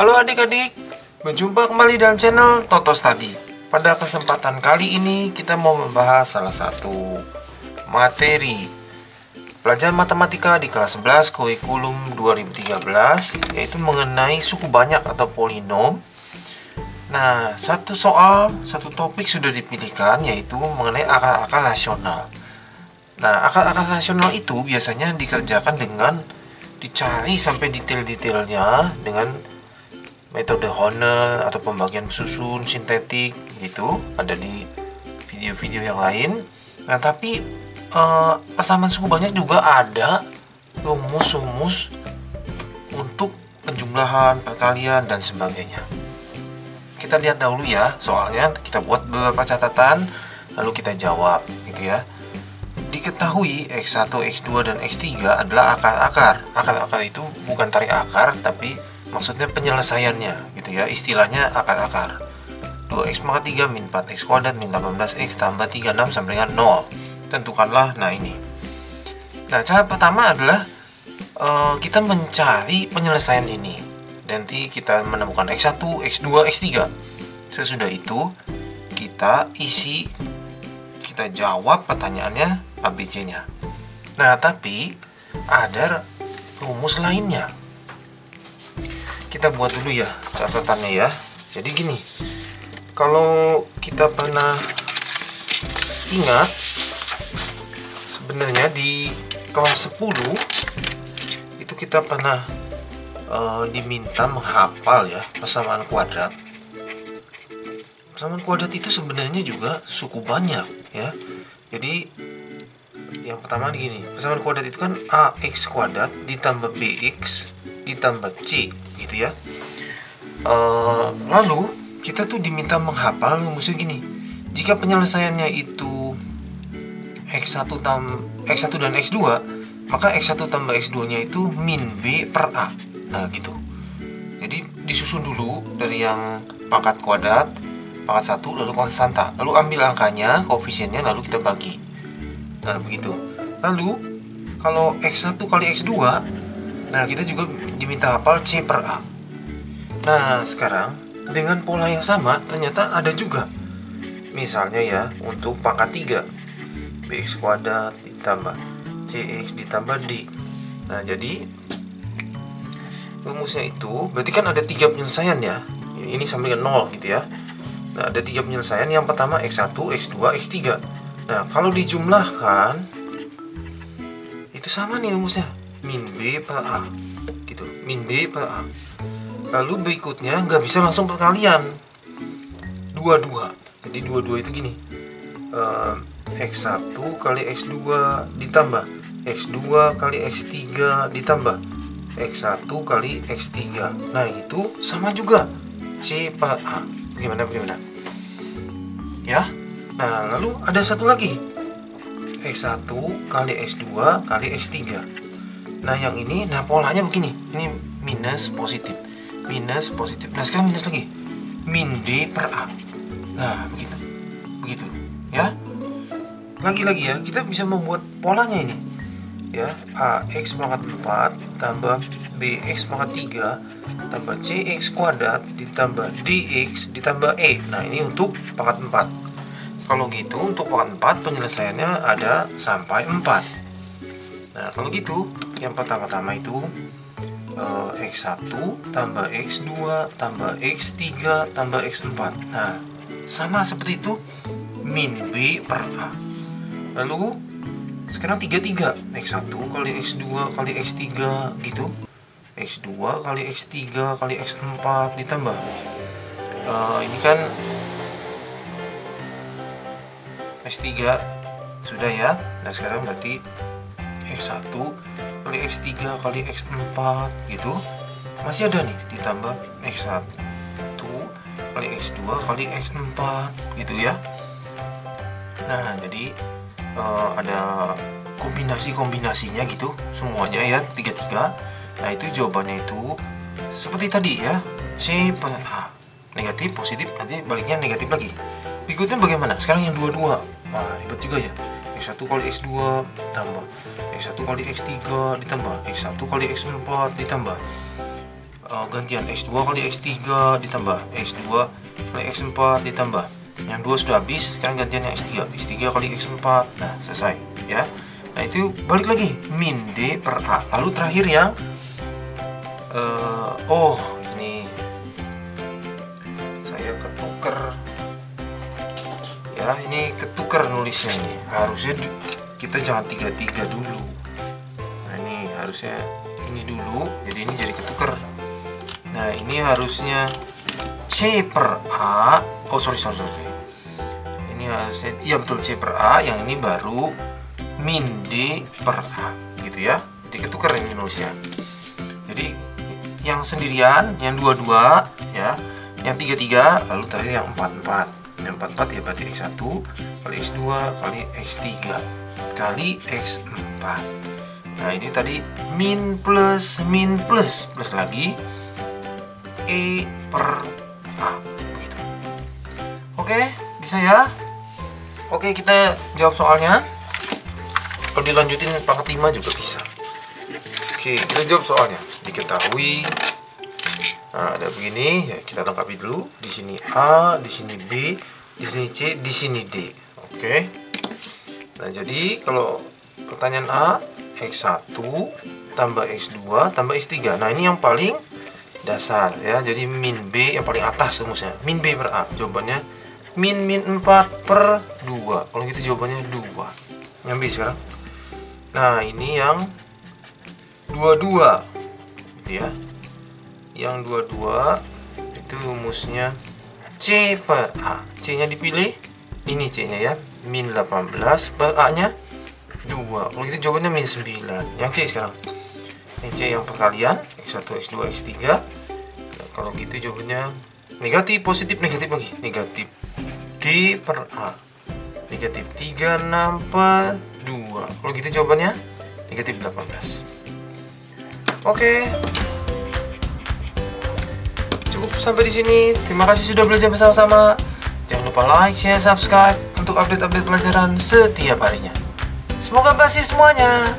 Halo adik-adik, berjumpa kembali dalam channel Toto Study. Pada kesempatan kali ini kita mau membahas salah satu materi pelajaran matematika di kelas 11 kurikulum 2013, yaitu mengenai suku banyak atau polinom. Nah, satu topik sudah dipilihkan, yaitu mengenai akar-akar rasional. Nah, akar-akar rasional itu biasanya dikerjakan dengan dicari sampai detail-detailnya dengan metode Horner atau pembagian susun sintetik gitu, ada di video-video yang lain. Nah, tapi persamaan suku banyak juga ada rumus-rumus untuk penjumlahan, perkalian, dan sebagainya. Kita lihat dahulu ya soalnya, kita buat beberapa catatan lalu kita jawab gitu ya. Diketahui X1, X2, dan X3 adalah akar-akar. Akar-akar itu bukan tarik akar, tapi maksudnya penyelesaiannya gitu ya, istilahnya akar-akar. 2x pangkat 3 min 4x kuadrat min 18x tambah 36 sama dengan 0. Tentukanlah, nah ini. Nah, cara pertama adalah kita mencari penyelesaian ini. Nanti kita menemukan x1, x2, x3. Sesudah itu kita isi, kita jawab pertanyaannya ABC-nya. Nah, tapi ada rumus lainnya. Kita buat dulu ya catatannya ya. Jadi gini, kalau kita pernah ingat, sebenarnya di kelas 10 itu kita pernah diminta menghafal ya persamaan kuadrat. Persamaan kuadrat itu sebenarnya juga suku banyak ya. Jadi yang pertama gini, persamaan kuadrat itu kan ax kuadrat ditambah bx ditambah c gitu ya. Lalu kita tuh diminta menghafal rumusnya gini. Jika penyelesaiannya itu x1 dan x2, maka x1 tambah x2 nya itu min b per a. Nah gitu. Jadi disusun dulu dari yang pangkat kuadrat, pangkat 1, lalu konstanta, lalu ambil angkanya, koefisiennya, lalu kita bagi. Nah begitu. Lalu kalau x1 kali x2, nah kita juga diminta hafal c per a. Nah sekarang dengan pola yang sama ternyata ada juga. Misalnya ya, untuk pangkat 3 bx kuadrat ditambah cx ditambah d. Nah jadi rumusnya itu berarti kan ada 3 penyelesaian ya. Ini sama dengan 0 gitu ya. Nah ada 3 penyelesaian. Yang pertama x1, x2, x3. Nah kalau dijumlahkan itu sama nih rumusnya, min b per a gitu, min b per a. Lalu berikutnya nggak bisa langsung perkalian, dua-dua. Jadi dua-dua itu gini, x1 kali x2 ditambah x2 kali x3 ditambah x1 kali x3. Nah itu sama juga, c per a. Bagaimana ya. Nah lalu ada satu lagi, x1 kali x2 kali x3. Nah yang ini, nah polanya begini, ini minus positif. Nah sekarang minus lagi, min d per a. Nah begitu ya. Lagi-lagi ya, kita bisa membuat polanya ini ya, ax pangkat 4 tambah bx pangkat 3 tambah cx kuadrat ditambah dx ditambah e. Nah ini untuk pangkat 4. Kalau gitu untuk pangkat 4 penyelesaiannya ada sampai 4. Nah kalau gitu yang pertama-tama itu x1 tambah x2 tambah x3 tambah x4. Nah sama seperti itu, min b per a. Lalu sekarang 3 x1 kali x2 kali x3 gitu, x2 kali x3 kali x4 ditambah ini kan x3 sudah ya. Nah sekarang berarti x1 kali x3 kali x4 gitu, masih ada nih, ditambah x1 kali x2 kali x4 gitu ya. Nah jadi ada kombinasinya gitu semuanya ya, 3. Nah itu jawabannya itu seperti tadi ya, c per a. Negatif positif, nanti baliknya negatif lagi. Berikutnya bagaimana? Sekarang yang dua-dua. Nah ribet juga ya. x1 kali x2 tambah x1 kali x3 ditambah x1 kali x4 ditambah gantian X2 kali X3 ditambah X2 kali X4 ditambah. Yang 2 sudah habis, sekarang gantian yang X3. X3 kali X4. Nah, selesai ya. Nah, itu balik lagi min D per A. Lalu terakhir yang ini saya ketuker ya, ini ketuker nulisnya nih. Harusnya kita jangan 33 dulu. Nah, ini harusnya ini dulu, jadi ini jadi ketuker. Nah, ini harusnya C per A. Oh, sorry. Ini harusnya, iya betul, C per A. Yang ini baru min D per A, gitu ya. Jadi ketuker ini nulisnya. Jadi yang sendirian, yang 22 ya, yang 33, lalu terakhir yang 44. Yang 44 ya berarti X1 kali X2 kali X3 kali X4. Nah, ini tadi min plus lagi E per A, begitu. Oke, bisa ya? Oke, kita jawab soalnya. Kalau dilanjutin pangkat 5 juga bisa. Oke, kita jawab soalnya. Diketahui. Nah, ada begini, ya kita lengkapi dulu. Di sini A, di sini B, di sini C, di sini D. Oke. Nah, jadi kalau pertanyaan A, X1 tambah X2 tambah X3. Nah, ini yang paling dasar ya. Jadi min B yang paling atas rumusnya. Min B per A. Jawabannya min 4 per 2. Kalau gitu jawabannya 2. Yang B sekarang. Nah, ini yang 22 gitu ya. Yang 22 itu rumusnya C per A. C nya dipilih, ini C nya ya, min 18 per A nya 2. Kalau gitu jawabannya min 9. Yang C sekarang, ini C yang perkalian X1, X2, X3. Nah, kalau gitu jawabannya negatif, positif, negatif lagi, negatif D per A, negatif 36 per 2. Kalau gitu jawabannya negatif 18. Oke. Cukup sampai di sini. Terima kasih sudah belajar bersama-sama. Jangan lupa like, share, subscribe untuk update-update pelajaran setiap harinya. Semoga berhasil semuanya.